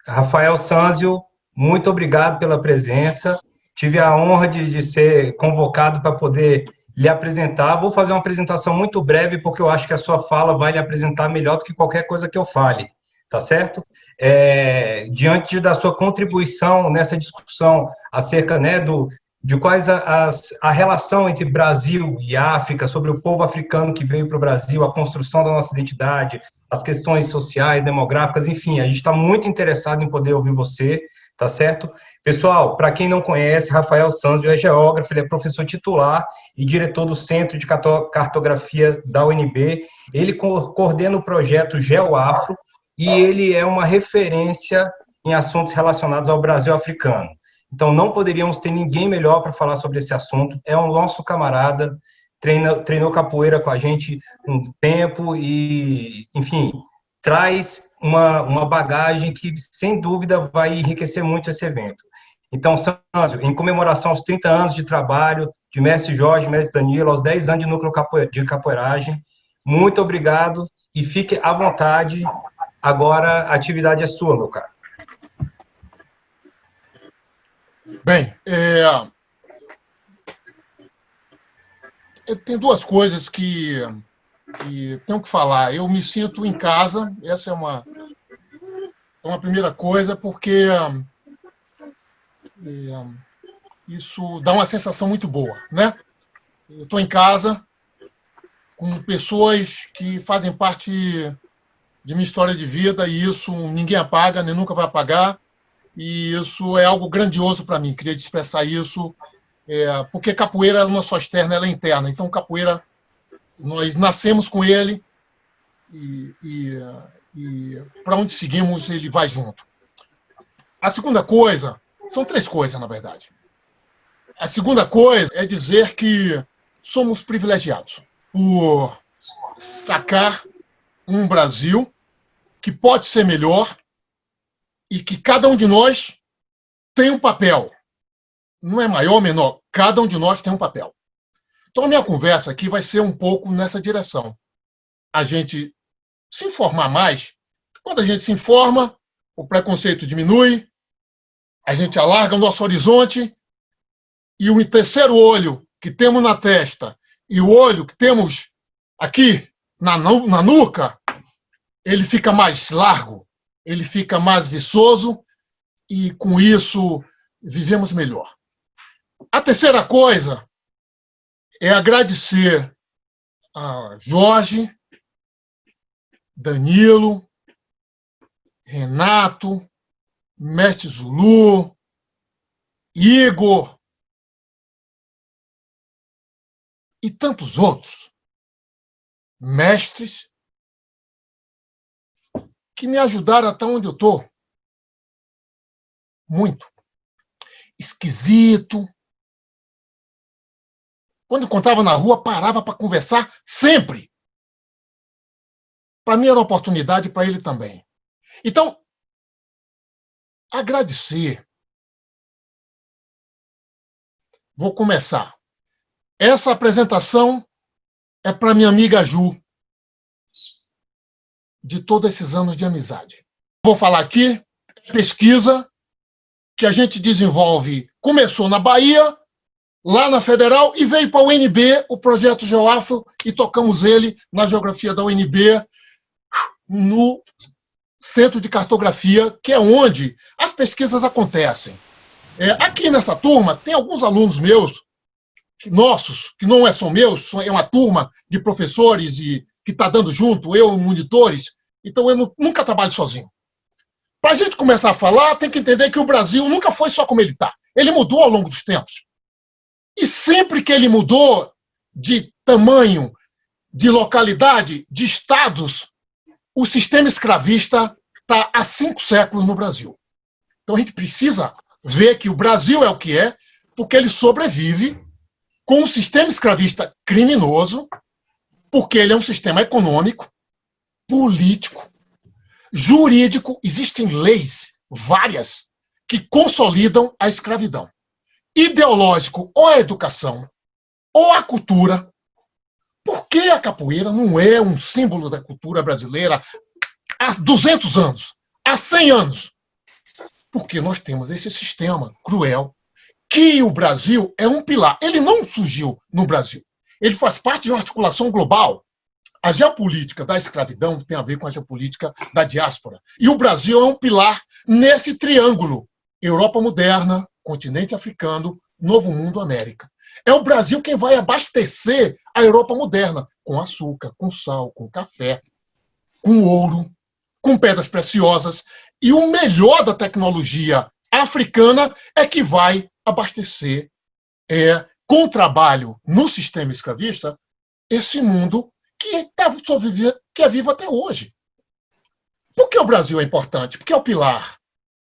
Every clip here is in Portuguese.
Rafael Sanzio, muito obrigado pela presença. Tive a honra de ser convocado para poder lhe apresentar. Vou fazer uma apresentação muito breve, porque eu acho que a sua fala vai lhe apresentar melhor do que qualquer coisa que eu fale, tá certo? Diante da sua contribuição nessa discussão acerca, né, de quais a relação entre Brasil e África, sobre o povo africano que veio para o Brasil, a construção da nossa identidade, as questões sociais, demográficas, enfim, a gente está muito interessado em poder ouvir você, tá certo? Pessoal, para quem não conhece, Rafael Sanzio é geógrafo, ele é professor titular e diretor do Centro de Cartografia da UNB, ele coordena o projeto GeoAfro e ele é uma referência em assuntos relacionados ao Brasil africano. Então, não poderíamos ter ninguém melhor para falar sobre esse assunto, é um nosso camarada, treinou capoeira com a gente um tempo e, enfim, traz uma bagagem que, sem dúvida, vai enriquecer muito esse evento. Então, Sânzio, em comemoração aos 30 anos de trabalho de mestre Jorge, mestre Danilo, aos 10 anos de núcleo de capoeiragem, muito obrigado e fique à vontade. Agora a atividade é sua, meu caro. Bem, tem duas coisas que tenho que falar. Eu me sinto em casa, essa é uma primeira coisa, porque isso dá uma sensação muito boa, né? Eu estou em casa com pessoas que fazem parte de minha história de vida e isso ninguém apaga, nem nunca vai apagar. E isso é algo grandioso para mim. Queria expressar isso, porque capoeira não é só externa, ela é interna. Então, capoeira, nós nascemos com ele e para onde seguimos, ele vai junto. A segunda coisa, são três coisas, na verdade. A segunda coisa é dizer que somos privilegiados por sacar um Brasil que pode ser melhor e que cada um de nós tem um papel. Não é maior ou menor, cada um de nós tem um papel. Então, a minha conversa aqui vai ser um pouco nessa direção. A gente se informar mais. Quando a gente se informa, o preconceito diminui, a gente alarga o nosso horizonte e o terceiro olho que temos na testa e o olho que temos aqui na nuca, ele fica mais largo, ele fica mais viçoso e, com isso, vivemos melhor. A terceira coisa é agradecer a Jorge, Danilo, Renato, Mestre Zulu, Igor e tantos outros mestres que me ajudaram até onde eu estou. Muito. Esquisito. Quando encontrava na rua, parava para conversar sempre. Para mim era uma oportunidade, para ele também. Então, agradecer. Vou começar. Essa apresentação é para minha amiga Ju, de todos esses anos de amizade. Vou falar aqui, pesquisa que a gente desenvolve, começou na Bahia, lá na Federal, e veio para a UNB, o projeto GeoAfro, e tocamos ele na geografia da UNB, no Centro de Cartografia, que é onde as pesquisas acontecem. Aqui nessa turma, tem alguns alunos meus, nossos, que não são meus, é uma turma de professores e que está dando junto, eu, monitores, então eu nunca trabalho sozinho. Para a gente começar a falar, tem que entender que o Brasil nunca foi só como ele está. Ele mudou ao longo dos tempos. E sempre que ele mudou de tamanho, de localidade, de estados, o sistema escravista está há 5 séculos no Brasil. Então a gente precisa ver que o Brasil é o que é, porque ele sobrevive com um sistema escravista criminoso, porque ele é um sistema econômico, político, jurídico. Existem leis, várias, que consolidam a escravidão. Ideológico, ou a educação, ou a cultura. Por que a capoeira não é um símbolo da cultura brasileira há 200 anos? Há há 100 anos. Porque nós temos esse sistema cruel, que o Brasil é um pilar. Ele não surgiu no Brasil. Ele faz parte de uma articulação global. A geopolítica da escravidão tem a ver com a geopolítica da diáspora. E o Brasil é um pilar nesse triângulo. Europa moderna, continente africano, Novo Mundo, América. É o Brasil quem vai abastecer a Europa moderna com açúcar, com sal, com café, com ouro, com pedras preciosas. E o melhor da tecnologia africana é que vai abastecer, com trabalho no sistema escravista, esse mundo que é vivo até hoje. Por que o Brasil é importante? Porque é o pilar.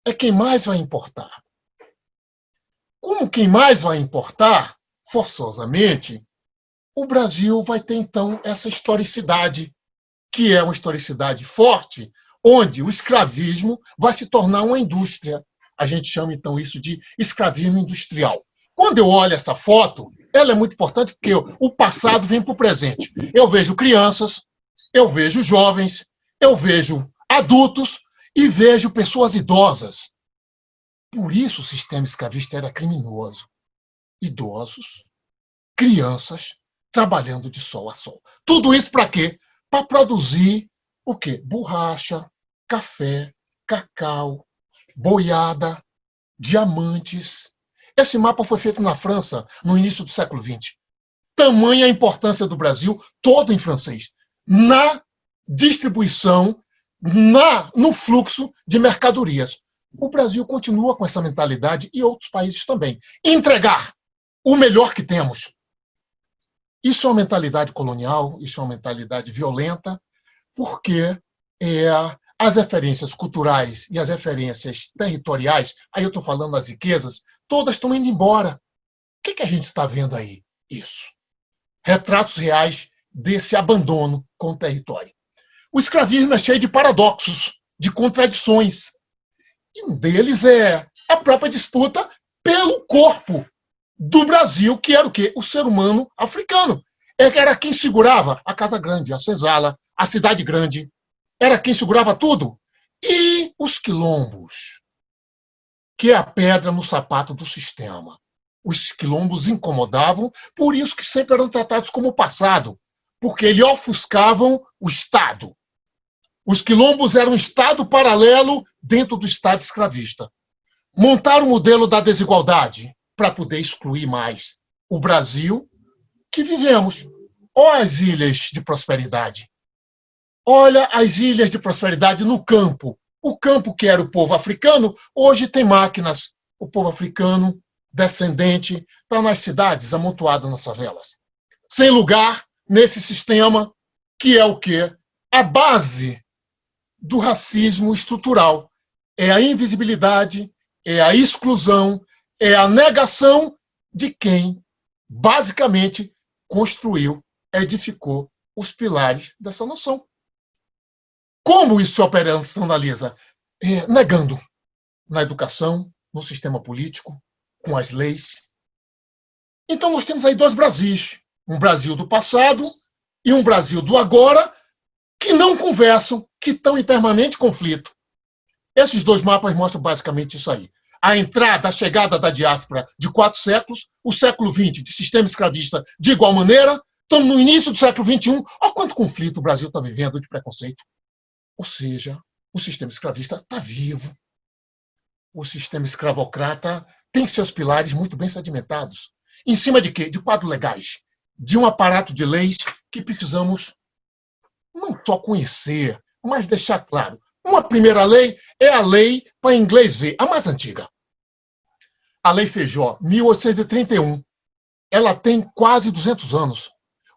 É quem mais vai importar. Como quem mais vai importar, forçosamente, o Brasil vai ter, então, essa historicidade, que é uma historicidade forte, onde o escravismo vai se tornar uma indústria. A gente chama, então, isso de escravismo industrial. Quando eu olho essa foto, ela é muito importante porque o passado vem para o presente. Eu vejo crianças, eu vejo jovens, eu vejo adultos e vejo pessoas idosas. Por isso o sistema escravista era criminoso. Idosos, crianças, trabalhando de sol a sol. Tudo isso para quê? Para produzir o quê? Borracha, café, cacau, boiada, diamantes. Esse mapa foi feito na França no início do século XX. Tamanha a importância do Brasil, todo em francês, na distribuição, no fluxo de mercadorias. O Brasil continua com essa mentalidade e outros países também. Entregar o melhor que temos. Isso é uma mentalidade colonial, isso é uma mentalidade violenta, porque as referências culturais e as referências territoriais, aí eu estou falando das riquezas, todas estão indo embora. O que a gente está vendo aí? Isso. Retratos reais desse abandono com o território. O escravismo é cheio de paradoxos, de contradições. E um deles é a própria disputa pelo corpo do Brasil, que era o quê? O ser humano africano. Era quem segurava a Casa Grande, a senzala, a cidade grande. Era quem segurava tudo. E os quilombos, que é a pedra no sapato do sistema. Os quilombos incomodavam, por isso que sempre eram tratados como passado, porque eles ofuscavam o Estado. Os quilombos eram um Estado paralelo dentro do Estado escravista. Montaram o modelo da desigualdade para poder excluir mais o Brasil que vivemos. Olha as ilhas de prosperidade. Olha as ilhas de prosperidade no campo. O campo que era o povo africano, hoje tem máquinas. O povo africano, descendente, está nas cidades, amontoado nas favelas. Sem lugar nesse sistema que é o quê? A base do racismo estrutural. É a invisibilidade, é a exclusão, é a negação de quem, basicamente, construiu, edificou os pilares dessa noção. Como isso se operacionaliza? Negando na educação, no sistema político, com as leis. Então nós temos aí dois Brasis. Um Brasil do passado e um Brasil do agora, que não conversam, que estão em permanente conflito. Esses dois mapas mostram basicamente isso aí. A entrada, a chegada da diáspora de 4 séculos, o século XX de sistema escravista de igual maneira, estamos no início do século XXI. Olha quanto conflito o Brasil está vivendo de preconceito. Ou seja, o sistema escravista está vivo. O sistema escravocrata tem seus pilares muito bem sedimentados. Em cima de quê? De quadros legais. De um aparato de leis que precisamos não só conhecer, mas deixar claro. Uma primeira lei é a lei, para inglês ver, a mais antiga. A Lei Feijó, 1831. Ela tem quase 200 anos.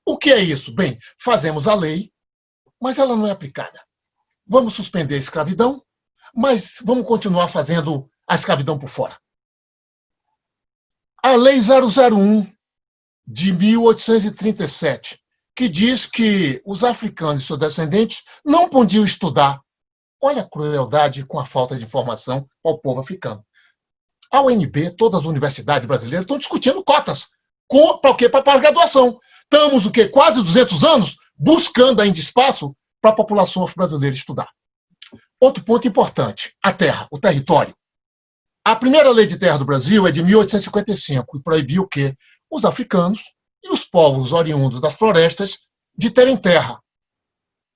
O que é isso? Bem, fazemos a lei, mas ela não é aplicada. Vamos suspender a escravidão, mas vamos continuar fazendo a escravidão por fora. A Lei 001, de 1837, que diz que os africanos e seus descendentes não podiam estudar. Olha a crueldade com a falta de informação ao povo africano. A UNB, todas as universidades brasileiras estão discutindo cotas. Para o quê? Para a graduação. Estamos, o quê? Quase 200 anos buscando ainda espaço para a população brasileira estudar. Outro ponto importante, a terra, o território. A primeira lei de terra do Brasil é de 1855 e proibiu o quê? Os africanos e os povos oriundos das florestas de terem terra.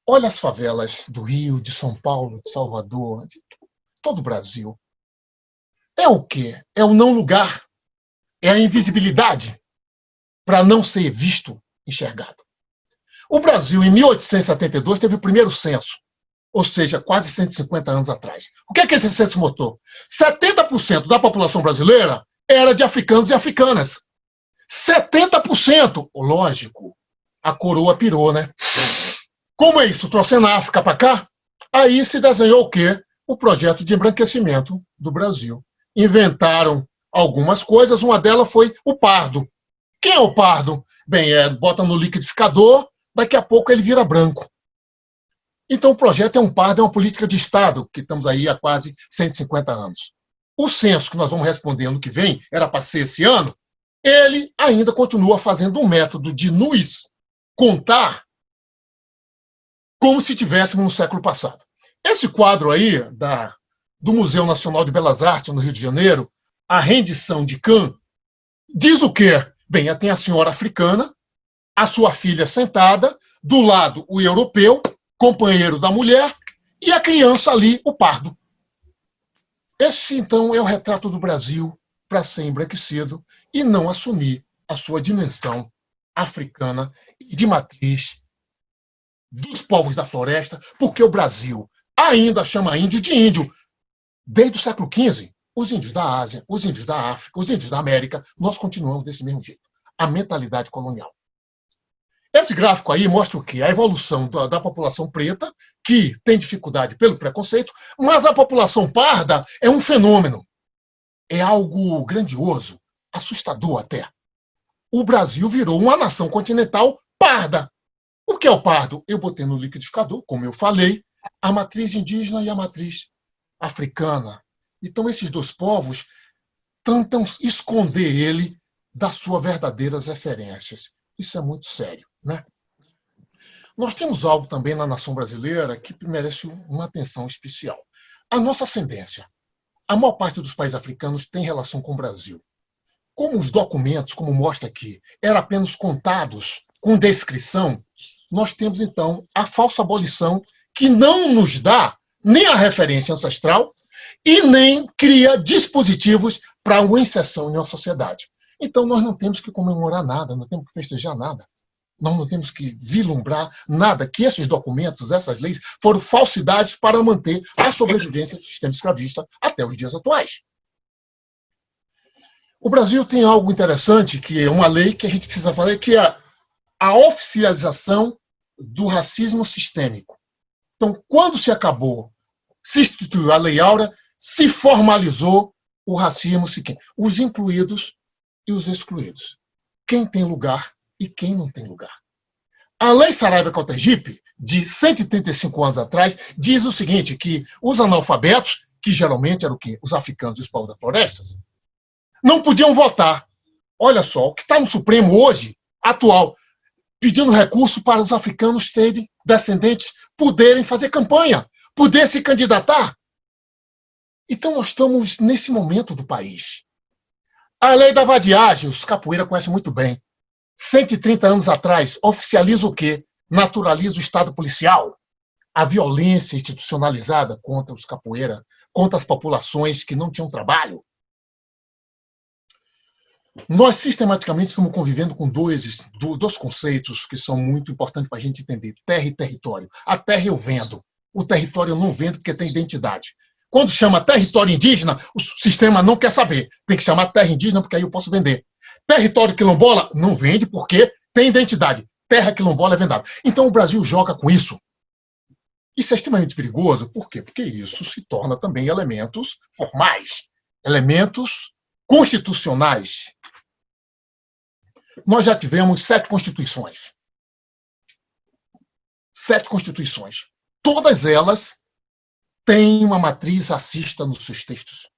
Olha as favelas do Rio, de São Paulo, de Salvador, de todo o Brasil. É o quê? É o não lugar, é a invisibilidade para não ser visto, enxergado. O Brasil, em 1872, teve o primeiro censo, ou seja, quase 150 anos atrás. O que é que esse censo mostrou? 70% da população brasileira era de africanos e africanas. 70%! Lógico, a coroa pirou, né? Como é isso? Trouxendo a África para cá? Aí se desenhou o quê? O projeto de embranquecimento do Brasil. Inventaram algumas coisas, uma delas foi o pardo. Quem é o pardo? Bem, bota no liquidificador, daqui a pouco ele vira branco. Então o projeto é um pardo, é uma política de Estado, que estamos aí há quase 150 anos. O censo que nós vamos responder ano que vem, era para ser esse ano, ele ainda continua fazendo um método de nos contar como se estivéssemos no século passado. Esse quadro aí do Museu Nacional de Belas Artes, no Rio de Janeiro, A Rendição de Cã, diz o quê? Bem, tem a senhora africana, a sua filha sentada, do lado o europeu, companheiro da mulher, e a criança ali, o pardo. Esse, então, é o retrato do Brasil para ser embranquecido e não assumir a sua dimensão africana e de matriz dos povos da floresta, porque o Brasil ainda chama índio de índio. Desde o século XV, os índios da Ásia, os índios da África, os índios da América, nós continuamos desse mesmo jeito. A mentalidade colonial. Esse gráfico aí mostra o quê? A evolução da população preta, que tem dificuldade pelo preconceito, mas a população parda é um fenômeno. É algo grandioso, assustador até. O Brasil virou uma nação continental parda. O que é o pardo? Eu botei no liquidificador, como eu falei, a matriz indígena e a matriz africana. Então, esses dois povos tentam esconder ele das suas verdadeiras referências. Isso é muito sério, né? Nós temos algo também na nação brasileira que merece uma atenção especial. A nossa ascendência. A maior parte dos países africanos tem relação com o Brasil. Como os documentos, como mostra aqui, eram apenas contados com descrição, nós temos, então, a falsa abolição que não nos dá nem a referência ancestral e nem cria dispositivos para uma inserção em uma sociedade. Então, nós não temos que comemorar nada, não temos que festejar nada. Nós não temos que vislumbrar nada, que esses documentos, essas leis, foram falsidades para manter a sobrevivência do sistema escravista até os dias atuais. O Brasil tem algo interessante, que é uma lei que a gente precisa fazer, que é a oficialização do racismo sistêmico. Então, quando se instituiu a Lei Áurea, se formalizou o racismo sistêmico. Os incluídos e os excluídos. Quem tem lugar e quem não tem lugar. A Lei Saraiva-Cotegipe, de 135 anos atrás, diz o seguinte, que os analfabetos, que geralmente eram o quê? Os africanos e os povos das florestas, não podiam votar. Olha só, o que está no Supremo hoje, atual, pedindo recurso para os africanos terem descendentes, poderem fazer campanha, poder se candidatar. Então, nós estamos nesse momento do país. A lei da vadiagem, os capoeiras conhecem muito bem. 130 anos atrás, oficializa o quê? Naturaliza o Estado policial. A violência institucionalizada contra os capoeiras, contra as populações que não tinham trabalho. Nós, sistematicamente, estamos convivendo com dois conceitos que são muito importantes para a gente entender. Terra e território. A terra eu vendo. O território eu não vendo porque tem identidade. Quando chama território indígena, o sistema não quer saber. Tem que chamar terra indígena porque aí eu posso vender. Território quilombola não vende porque tem identidade. Terra quilombola é vendada. Então o Brasil joga com isso. Isso é extremamente perigoso. Por quê? Porque isso se torna também elementos formais, elementos constitucionais. Nós já tivemos 7 constituições. 7 constituições. Todas elas têm uma matriz racista nos seus textos.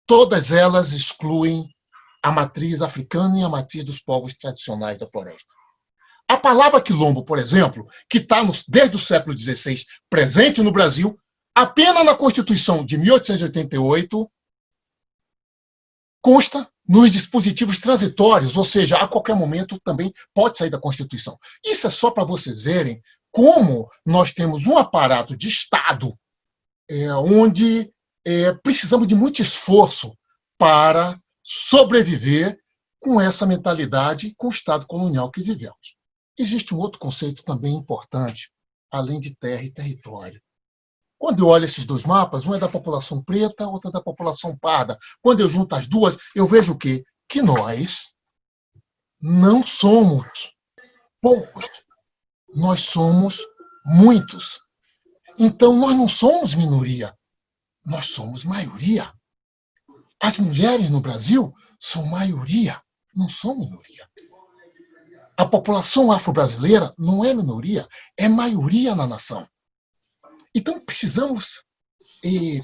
Todas elas excluem a matriz africana e a matriz dos povos tradicionais da floresta. A palavra quilombo, por exemplo, que está desde o século XVI presente no Brasil, Apenas na Constituição de 1888 consta nos dispositivos transitórios, ou seja, a qualquer momento também pode sair da Constituição. Isso é só para vocês verem como nós temos um aparato de Estado onde precisamos de muito esforço para sobreviver com essa mentalidade, com o Estado colonial que vivemos. Existe um outro conceito também importante, além de terra e território. Quando eu olho esses dois mapas, um é da população preta, outro é da população parda. Quando eu junto as duas, eu vejo o quê? Que nós não somos poucos, nós somos muitos. Então, nós não somos minoria, nós somos maioria. As mulheres no Brasil são maioria, não são minoria. A população afro-brasileira não é minoria, é maioria na nação. Então, precisamos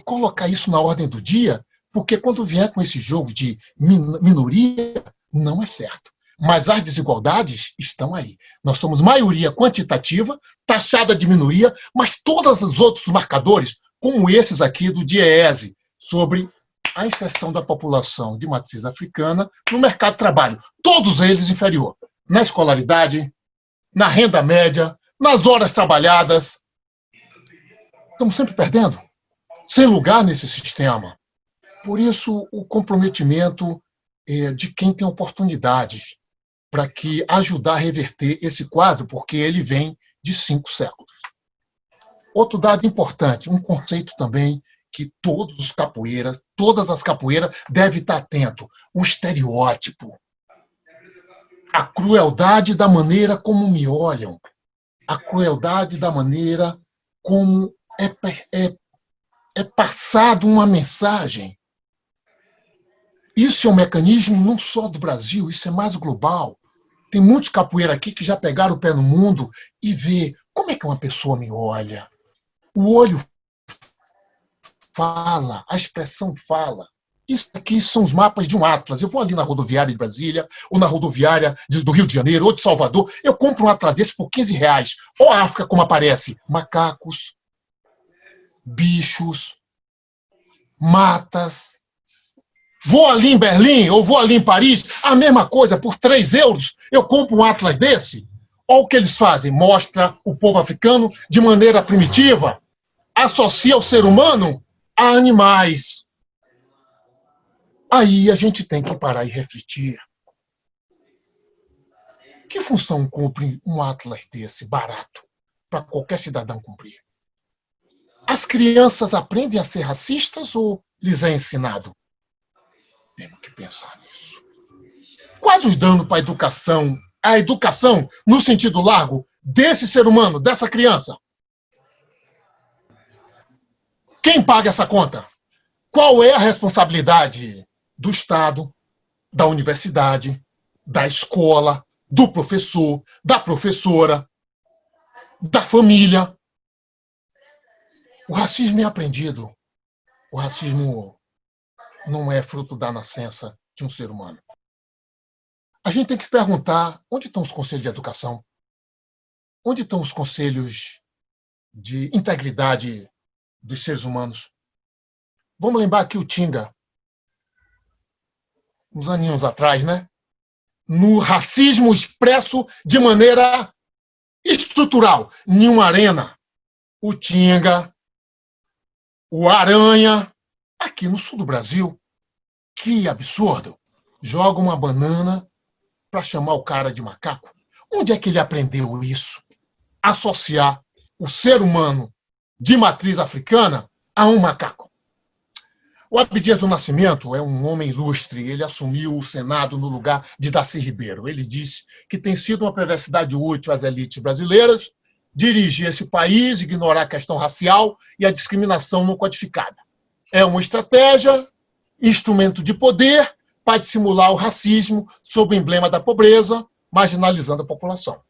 colocar isso na ordem do dia, porque quando vier com esse jogo de minoria, não é certo. Mas as desigualdades estão aí. Nós somos maioria quantitativa, taxada de minoria, mas todos os outros marcadores, como esses aqui do DIEESE, sobre a inserção da população de matriz africana no mercado de trabalho, todos eles inferior. Na escolaridade, na renda média, nas horas trabalhadas. Estamos sempre perdendo, sem lugar nesse sistema. Por isso, o comprometimento de quem tem oportunidades para que ajudar a reverter esse quadro, porque ele vem de 5 séculos. Outro dado importante, um conceito também que todas as capoeiras devem estar atento, o estereótipo. A crueldade da maneira como me olham, a crueldade da maneira como é passado uma mensagem. Isso é um mecanismo não só do Brasil, isso é mais global. Tem muitos capoeiras aqui que já pegaram o pé no mundo e vê como é que uma pessoa me olha. O olho fala, a expressão fala. Isso aqui são os mapas de um atlas. Eu vou ali na rodoviária de Brasília, ou na rodoviária do Rio de Janeiro, ou de Salvador, eu compro um atlas desse por R$15. Ou a África, como aparece, macacos, bichos, matas. Vou ali em Berlim, ou vou ali em Paris, a mesma coisa, por €3, eu compro um atlas desse. Olha o que eles fazem, mostra o povo africano de maneira primitiva, associa o ser humano a animais. Aí a gente tem que parar e refletir. Que função cumpre um atlas desse, barato, para qualquer cidadão cumprir? As crianças aprendem a ser racistas ou lhes é ensinado? Temos que pensar nisso. Quais os danos para a educação no sentido largo desse ser humano, dessa criança? Quem paga essa conta? Qual é a responsabilidade do Estado, da universidade, da escola, do professor, da professora, da família? O racismo é aprendido. O racismo não é fruto da nascença de um ser humano. A gente tem que se perguntar, onde estão os conselhos de educação? Onde estão os conselhos de integridade dos seres humanos? Vamos lembrar aqui o Tinga, uns aninhos atrás, né? No racismo expresso de maneira estrutural, em uma arena. O Tinga, o Aranha, aqui no sul do Brasil. Que absurdo! Joga uma banana para chamar o cara de macaco. Onde é que ele aprendeu isso? Associar o ser humano de matriz africana a um macaco. O Abdias do Nascimento é um homem ilustre. Ele assumiu o Senado no lugar de Darcy Ribeiro. Ele disse que tem sido uma perversidade útil às elites brasileiras dirigir esse país, ignorar a questão racial e a discriminação não codificada. É uma estratégia, instrumento de poder para dissimular o racismo sob o emblema da pobreza, marginalizando a população.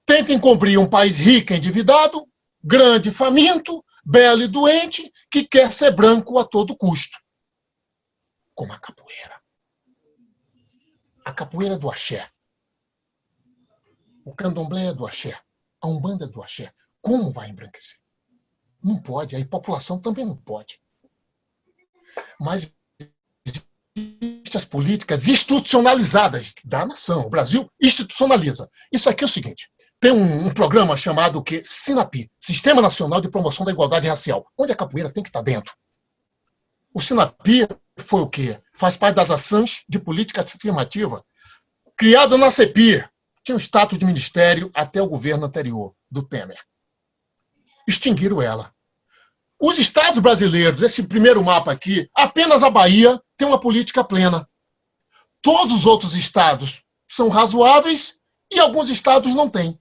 Tenta encobrir um país rico e endividado, grande e faminto, belo e doente, que quer ser branco a todo custo. Como a capoeira. A capoeira é do axé. O candomblé é do axé. A umbanda é do axé. Como vai embranquecer? Não pode, a população também não pode. Mas as políticas institucionalizadas da nação. O Brasil institucionaliza. Isso aqui é o seguinte, tem um programa chamado o quê? SINAPI, Sistema Nacional de Promoção da Igualdade Racial, onde a capoeira tem que estar dentro. O SINAPI foi o quê? Faz parte das ações de política afirmativa criada na CEPI. Tinha o status de ministério até o governo anterior, do Temer. Extinguiram ela. Os estados brasileiros, esse primeiro mapa aqui, apenas a Bahia tem uma política plena. Todos os outros estados são razoáveis e alguns estados não têm.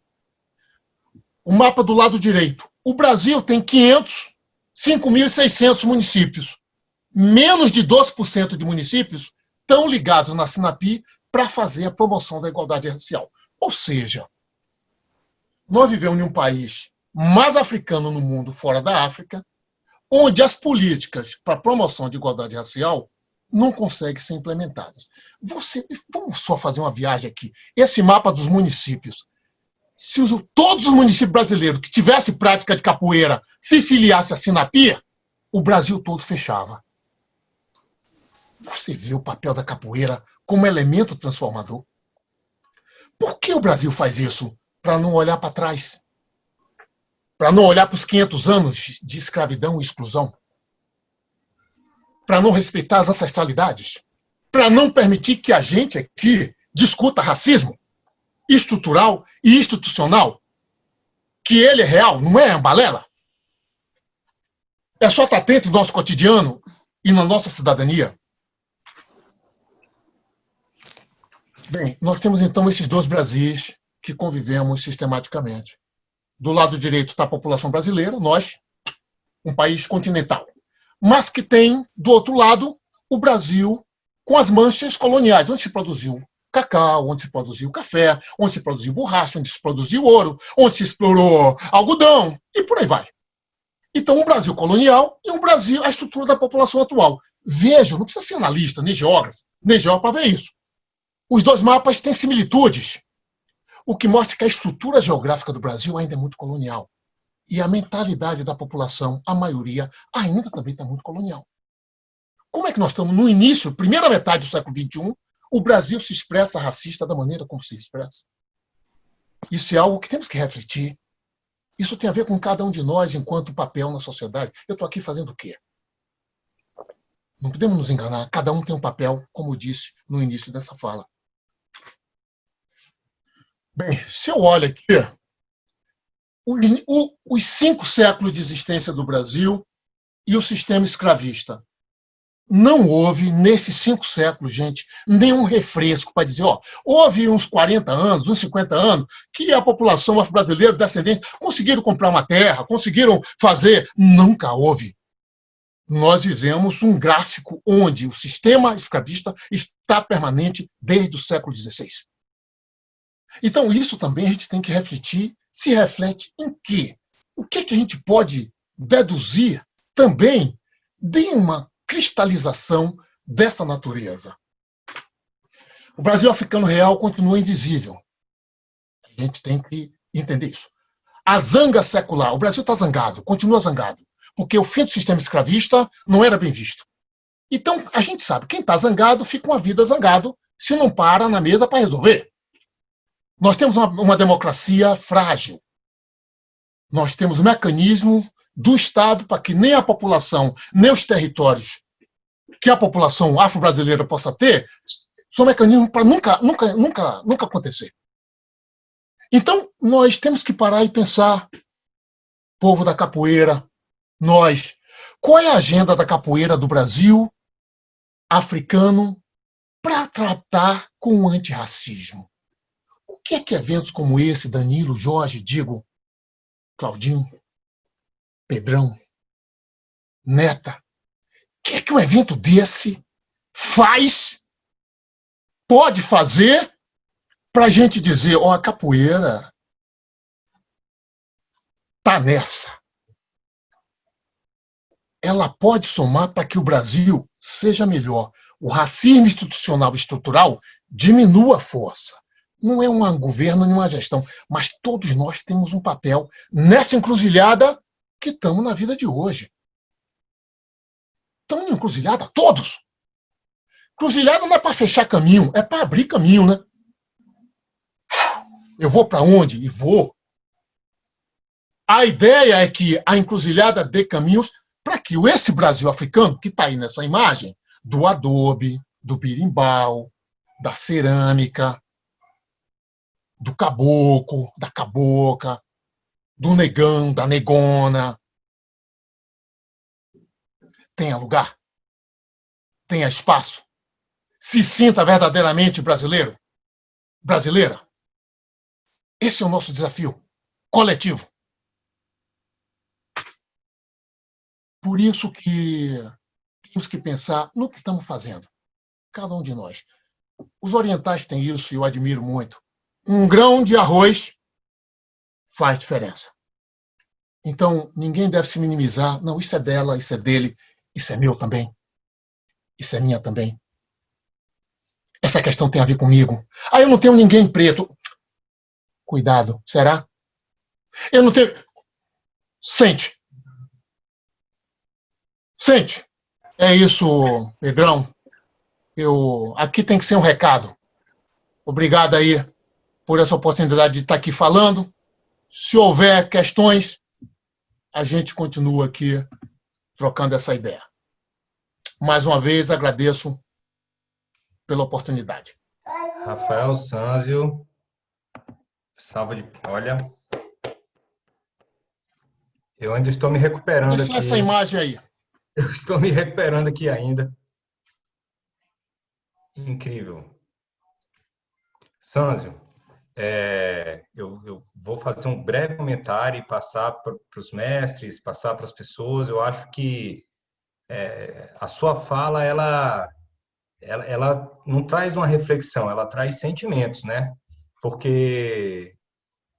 O mapa do lado direito. O Brasil tem 5.600 municípios. Menos de 12% de municípios estão ligados na SINAPI para fazer a promoção da igualdade racial. Ou seja, nós vivemos em um país mais africano no mundo, fora da África, onde as políticas para promoção de igualdade racial não conseguem ser implementadas. Vamos só fazer uma viagem aqui. Esse mapa dos municípios. Se todos os municípios brasileiros que tivessem prática de capoeira se filiassem à SINAPI, o Brasil todo fechava. Você vê o papel da capoeira como elemento transformador. Por que o Brasil faz isso? Para não olhar para trás. Para não olhar para os 500 anos de escravidão e exclusão. Para não respeitar as ancestralidades. Para não permitir que a gente aqui discuta racismo estrutural e institucional. Que ele é real, não é balela. É só estar atento no nosso cotidiano e na nossa cidadania. Bem, nós temos então esses dois Brasis que convivemos sistematicamente. Do lado direito está a população brasileira, nós, um país continental. Mas que tem, do outro lado, o Brasil com as manchas coloniais, onde se produziu cacau, onde se produziu café, onde se produziu borracha, onde se produziu ouro, onde se explorou algodão, e por aí vai. Então, um Brasil colonial e um Brasil, a estrutura da população atual. Vejam, não precisa ser analista, nem geógrafo para ver isso. Os dois mapas têm similitudes, o que mostra que a estrutura geográfica do Brasil ainda é muito colonial. E a mentalidade da população, a maioria, ainda também está muito colonial. Como é que nós estamos no início, primeira metade do século XXI, o Brasil se expressa racista da maneira como se expressa? Isso é algo que temos que refletir. Isso tem a ver com cada um de nós enquanto papel na sociedade. Eu estou aqui fazendo o quê? Não podemos nos enganar. Cada um tem um papel, como eu disse no início dessa fala. Bem, se eu olho aqui, os 5 séculos de existência do Brasil e o sistema escravista. Não houve, nesses 5 séculos, gente, nenhum refresco para dizer, houve uns 40 anos, uns 50 anos, que a população afro-brasileira, descendente, conseguiram comprar uma terra, conseguiram fazer. Nunca houve. Nós fizemos um gráfico onde o sistema escravista está permanente desde o século XVI. Então, isso também a gente tem que refletir. Se reflete em quê? O que a gente pode deduzir também de uma cristalização dessa natureza? O Brasil africano real continua invisível. A gente tem que entender isso. A zanga secular. O Brasil está zangado, continua zangado, porque o fim do sistema escravista não era bem visto. Então, a gente sabe, quem está zangado fica uma vida zangado se não para na mesa para resolver. Nós temos uma democracia frágil. Nós temos mecanismos do Estado para que nem a população, nem os territórios que a população afro-brasileira possa ter, são mecanismos para nunca acontecer. Então, nós temos que parar e pensar, povo da capoeira, nós, qual é a agenda da capoeira do Brasil africano para tratar com o antirracismo? O que é que eventos como esse, Danilo, Jorge, Digo, Claudinho, Pedrão, Neta, o que é que um evento desse pode fazer para a gente dizer, a capoeira está nessa. Ela pode somar para que o Brasil seja melhor. O racismo institucional e estrutural diminua a força. Não é um governo nem uma gestão, mas todos nós temos um papel nessa encruzilhada que estamos na vida de hoje. Estamos na encruzilhada, todos. Encruzilhada não é para fechar caminho, é para abrir caminho, né? Eu vou para onde? E vou. A ideia é que a encruzilhada dê caminhos para que esse Brasil africano, que está aí nessa imagem, do adobe, do birimbau, da cerâmica, do caboclo, da cabocla, do negão, da negona, tenha lugar, tenha espaço, se sinta verdadeiramente brasileiro, brasileira. Esse é o nosso desafio coletivo. Por isso que temos que pensar no que estamos fazendo, cada um de nós. Os orientais têm isso e eu admiro muito. Um grão de arroz faz diferença. Então, ninguém deve se minimizar. Não, isso é dela, isso é dele, isso é meu também. Isso é minha também. Essa questão tem a ver comigo. Ah, eu não tenho ninguém preto. Cuidado, será? Eu não tenho... Sente. Sente. É isso, Pedrão. Aqui tem que ser um recado. Obrigado aí por essa oportunidade de estar aqui falando. Se houver questões, a gente continua aqui trocando essa ideia. Mais uma vez, agradeço pela oportunidade. Rafael Sanzio, salva de... Olha, eu ainda estou me recuperando Deixa aqui. essa imagem aí. Eu estou me recuperando aqui ainda. Incrível. Sanzio, eu vou fazer um breve comentário e passar para os mestres, passar para as pessoas. Eu acho que a sua fala, ela não traz uma reflexão, ela traz sentimentos, né? Porque,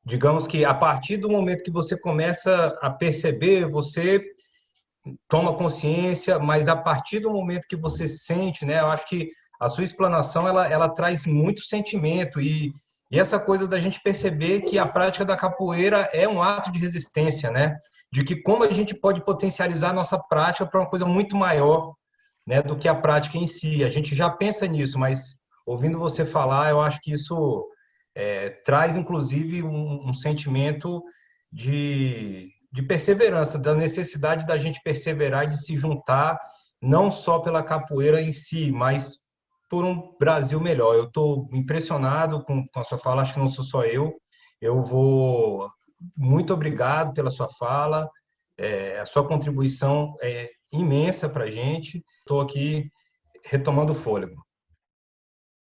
digamos que a partir do momento que você começa a perceber, você toma consciência, mas a partir do momento que você sente, né? Eu acho que a sua explanação, ela traz muito sentimento e essa coisa da gente perceber que a prática da capoeira é um ato de resistência, né? De que como a gente pode potencializar a nossa prática para uma coisa muito maior, né, do que a prática em si. A gente já pensa nisso, mas ouvindo você falar, eu acho que isso traz, inclusive, um sentimento de perseverança, da necessidade da gente perseverar e de se juntar, não só pela capoeira em si, mas por um Brasil melhor. Eu estou impressionado com a sua fala, acho que não sou só eu. Eu vou. Muito obrigado pela sua fala, a sua contribuição é imensa para a gente. Estou aqui retomando o fôlego.